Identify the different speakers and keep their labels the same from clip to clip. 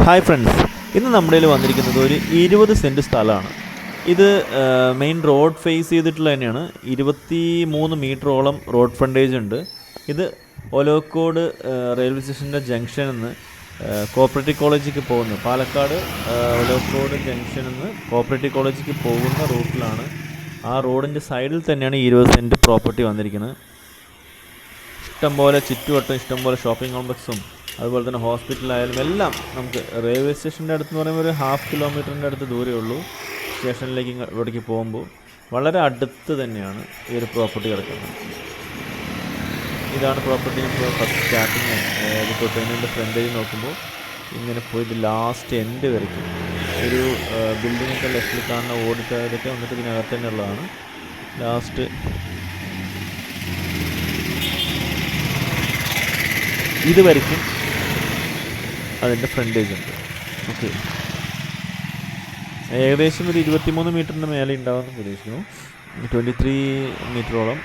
Speaker 1: Hi friends, ഇന്ന് നമ്മുടെ കയ്യിൽ വന്നിരിക്കുന്നത് ഒരു 20 സെൻറ്റ് സ്ഥലമാണ്. ഇത് മെയിൻ റോഡ് ഫേസ് ചെയ്തിട്ടുള്ള തന്നെയാണ്. 23 മീറ്ററോളം റോഡ് ഫ്രണ്ടേജ് ഉണ്ട്. ഇത് ഒലോക്കോട് റെയിൽവേ സ്റ്റേഷൻ്റെ ജംഗ്ഷനിൽ നിന്ന് കോപ്പറേറ്റീവ് കോളേജിലേക്ക് പോകുന്നു. പാലക്കാട് ഒലോക്കോട് ജംഗ്ഷനിൽ നിന്ന് കോപ്പറേറ്റീവ് കോളേജിലേക്ക് പോകുന്ന റൂട്ടിലാണ്. ആ റോഡിൻ്റെ സൈഡിൽ തന്നെയാണ് 20 സെൻറ്റ് പ്രോപ്പർട്ടി വന്നിരിക്കുന്നത്. ഇഷ്ടംപോലെ ചുറ്റുവട്ടം, ഇഷ്ടംപോലെ ഷോപ്പിംഗ് കോംപ്ലക്സും അതുപോലെ തന്നെ ഹോസ്പിറ്റലായാലും എല്ലാം നമുക്ക് റെയിൽവേ സ്റ്റേഷൻ്റെ അടുത്ത് എന്ന് പറയുമ്പോൾ ഒരു 1/2 കിലോമീറ്ററിൻ്റെ അടുത്ത് ദൂരമേ ഉള്ളൂ. സ്റ്റേഷനിലേക്ക് ഇവിടേക്ക് പോകുമ്പോൾ വളരെ അടുത്ത് തന്നെയാണ് ഈ ഒരു പ്രോപ്പർട്ടി കിടക്കുന്നത്. ഇതാണ് പ്രോപ്പർട്ടി. നമുക്ക് ഫസ്റ്റ് സ്റ്റാർട്ടിങ് തൊട്ടതിൻ്റെ ഫ്രണ്ടേജ് നോക്കുമ്പോൾ ഇങ്ങനെ പോയിട്ട് ലാസ്റ്റ് എൻഡ് വരയ്ക്കും. ഒരു ബിൽഡിങ്ങൊക്കെ ലെഫ്റ്റിൽ കാണുന്ന ഓടിച്ചതൊക്കെ വന്നിട്ട് ഇതിനകത്ത് തന്നെ ഉള്ളതാണ്. ലാസ്റ്റ് ഇത് വരയ്ക്കും അതിൻ്റെ ഫ്രണ്ടേജ് ഉണ്ട്. ഓക്കെ, ഏകദേശം ഒരു 23 മീറ്ററിൻ്റെ മേലെ ഉണ്ടാവുമെന്ന് പ്രതീക്ഷിക്കുന്നു. 23 മീറ്ററോളം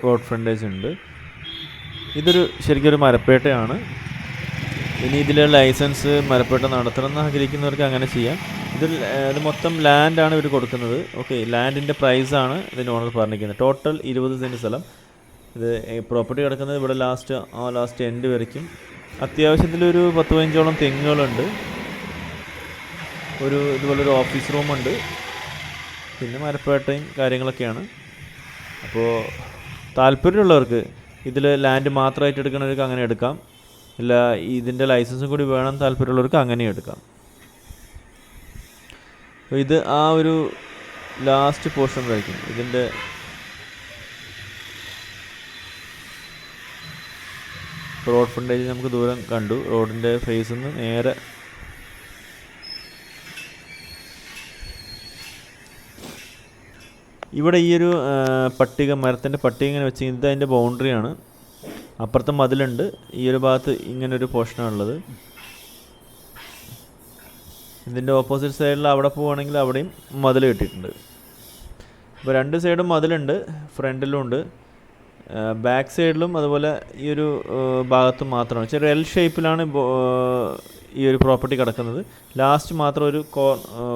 Speaker 1: റോഡ് ഫ്രണ്ടേജ് ഉണ്ട്. ഇതൊരു ശരിക്കും ഒരു മരപ്പേട്ടയാണ്. ഇനി ഇതിലെ ലൈസൻസ് മരപ്പേട്ട നടത്തണമെന്ന് ആഗ്രഹിക്കുന്നവർക്ക് അങ്ങനെ ചെയ്യാം. ഇത് മൊത്തം ലാൻഡാണ് ഇവർ കൊടുക്കുന്നത്. ഓക്കെ, ലാൻഡിൻ്റെ പ്രൈസാണ് ഇതിൻ്റെ ഓണർ പറഞ്ഞിരിക്കുന്നത്. ടോട്ടൽ 20 സെൻറ്റ് സ്ഥലം. ഇത് പ്രോപ്പർട്ടി കിടക്കുന്നത് ഇവിടെ ലാസ്റ്റ് എൻഡ് വരയ്ക്കും. അത്യാവശ്യത്തിലൊരു 10-15ഓളം തെങ്ങുകളുണ്ട്. ഇതുപോലൊരു ഓഫീസ് റൂമുണ്ട്. പിന്നെ മരപ്പേട്ടയും കാര്യങ്ങളൊക്കെയാണ്. അപ്പോൾ താല്പര്യമുള്ളവർക്ക് ഇതിൽ ലാൻഡ് മാത്രമായിട്ട് എടുക്കുന്നവർക്ക് അങ്ങനെ എടുക്കാം. ഇല്ല ഇതിൻ്റെ ലൈസൻസും കൂടി വേണം താല്പര്യമുള്ളവർക്ക് അങ്ങനെയും എടുക്കാം. അപ്പോൾ ഇത് ആ ഒരു ലാസ്റ്റ് പോർഷൻ വരയ്ക്കും. ഇതിൻ്റെ റോഡ് ഫ്രണ്ടേജ് നമുക്ക് ദൂരം കണ്ടു. റോഡിൻ്റെ ഫേസിൽ നിന്ന് നേരെ ഇവിടെ ഈ ഒരു മരത്തിൻ്റെ പട്ടിക ഇങ്ങനെ വെച്ച് ഇത് അതിൻ്റെ ബൗണ്ടറിയാണ്. അപ്പുറത്തെ മതിലുണ്ട്. ഈ ഒരു ഭാഗത്ത് ഇങ്ങനൊരു പോർഷനാണുള്ളത്. ഇതിൻ്റെ ഓപ്പോസിറ്റ് സൈഡിൽ അവിടെ പോവുകയാണെങ്കിൽ അവിടെയും മതിൽ കെട്ടിയിട്ടുണ്ട്. അപ്പോൾ 2 സൈഡും മതിലുണ്ട്, ഫ്രണ്ടിലും ഉണ്ട്, ബാക്ക് സൈഡിലും അതുപോലെ ഈ ഒരു ഭാഗത്തും മാത്രമാണ്. ചെറിയ എൽ ഷേപ്പിലാണ് ഈ ഒരു പ്രോപ്പർട്ടി കിടക്കുന്നത്. ലാസ്റ്റ് മാത്രം ഒരു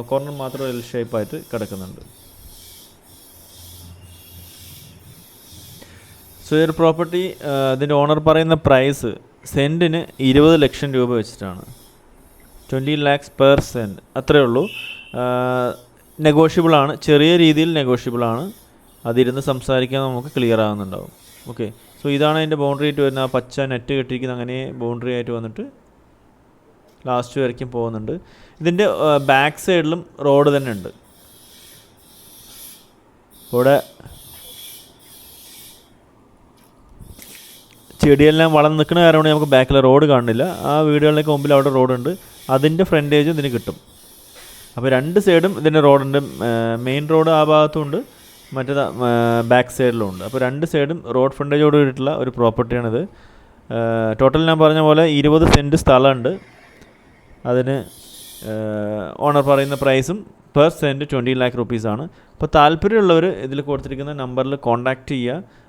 Speaker 1: കോർണർ മാത്രം എൽ ഷേപ്പായിട്ട് കിടക്കുന്നുണ്ട്. സോ ഈ ഒരു പ്രോപ്പർട്ടി ഇതിൻ്റെ ഓണർ പറയുന്ന പ്രൈസ് സെൻറ്റിന് 20 ലക്ഷം രൂപ വെച്ചിട്ടാണ്. 20 lakhs പെർ സെൻറ്റ്, അത്രയേ ഉള്ളൂ. നെഗോഷ്യബിളാണ്, ചെറിയ രീതിയിൽ നെഗോഷ്യബിളാണ്. അതിരുന്ന് സംസാരിക്കാൻ നമുക്ക് ക്ലിയർ ആകുന്നുണ്ടാവും. ഓക്കെ, സോ ഇതാണ് അതിൻ്റെ ബൗണ്ടറി ആയിട്ട് വരുന്ന ആ പച്ച നെറ്റ് കെട്ടിയിരിക്കുന്നത്. അങ്ങനെ ബൗണ്ടറി ആയിട്ട് വന്നിട്ട് ലാസ്റ്റ് വരയ്ക്കും പോകുന്നുണ്ട്. ഇതിൻ്റെ ബാക്ക് സൈഡിലും റോഡ് തന്നെ ഉണ്ട്. ഇവിടെ ചെടിയെല്ലാം വളർന്ന് നിൽക്കുന്ന കാരണം നമുക്ക് ബാക്കിൽ റോഡ് കാണുന്നില്ല. ആ വീടുകളിലേക്ക് മുമ്പിൽ അവിടെ റോഡുണ്ട്. അതിൻ്റെ ഫ്രണ്ടേജും ഇതിന് കിട്ടും. അപ്പോൾ 2 സൈഡും ഇതിൻ്റെ റോഡുണ്ട്. മെയിൻ റോഡ് ആ ഭാഗത്തുമുണ്ട്, മറ്റേത് ബാക്ക് സൈഡിലും ഉണ്ട്. അപ്പോൾ 2 സൈഡും റോഡ് ഫ്രണ്ടേജോട് കൂടിയിട്ടുള്ള ഒരു പ്രോപ്പർട്ടിയാണിത്. ടോട്ടൽ ഞാൻ പറഞ്ഞ പോലെ 20 സെൻറ്റ് സ്ഥലമുണ്ട്. അതിന് ഓണർ പറയുന്ന പ്രൈസും പെർ സെൻറ്റ് 20 lakh rupees-ആണ്. അപ്പോൾ താല്പര്യമുള്ളവർ ഇതിൽ കൊടുത്തിരിക്കുന്ന നമ്പറിൽ കോൺടാക്റ്റ് ചെയ്യുക.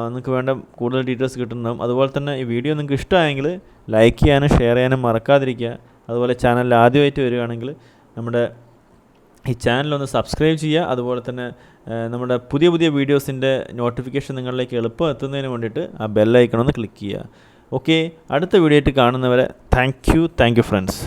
Speaker 1: നിങ്ങൾക്ക് വേണ്ട കൂടുതൽ ഡീറ്റെയിൽസ് കിട്ടുന്നതും. അതുപോലെ തന്നെ ഈ വീഡിയോ നിങ്ങൾക്ക് ഇഷ്ടമായെങ്കിൽ ലൈക്ക് ചെയ്യാനും ഷെയർ ചെയ്യാനും മറക്കാതിരിക്കുക. അതുപോലെ ചാനലിൽ ആദ്യമായിട്ട് വരികയാണെങ്കിൽ നമ്മുടെ ഈ ചാനലൊന്ന് സബ്സ്ക്രൈബ് ചെയ്യുക. അതുപോലെ തന്നെ നമ്മുടെ പുതിയ വീഡിയോസിൻ്റെ നോട്ടിഫിക്കേഷൻ നിങ്ങളിലേക്ക് എളുപ്പം എത്തുന്നതിന് വേണ്ടിയിട്ട് ആ ബെല്ലൈക്കൺ ഒന്ന് ക്ലിക്ക് ചെയ്യുക. ഓക്കെ, അടുത്ത വീഡിയോ ആയിട്ട് കാണുന്നവരെ താങ്ക് യു ഫ്രണ്ട്സ്.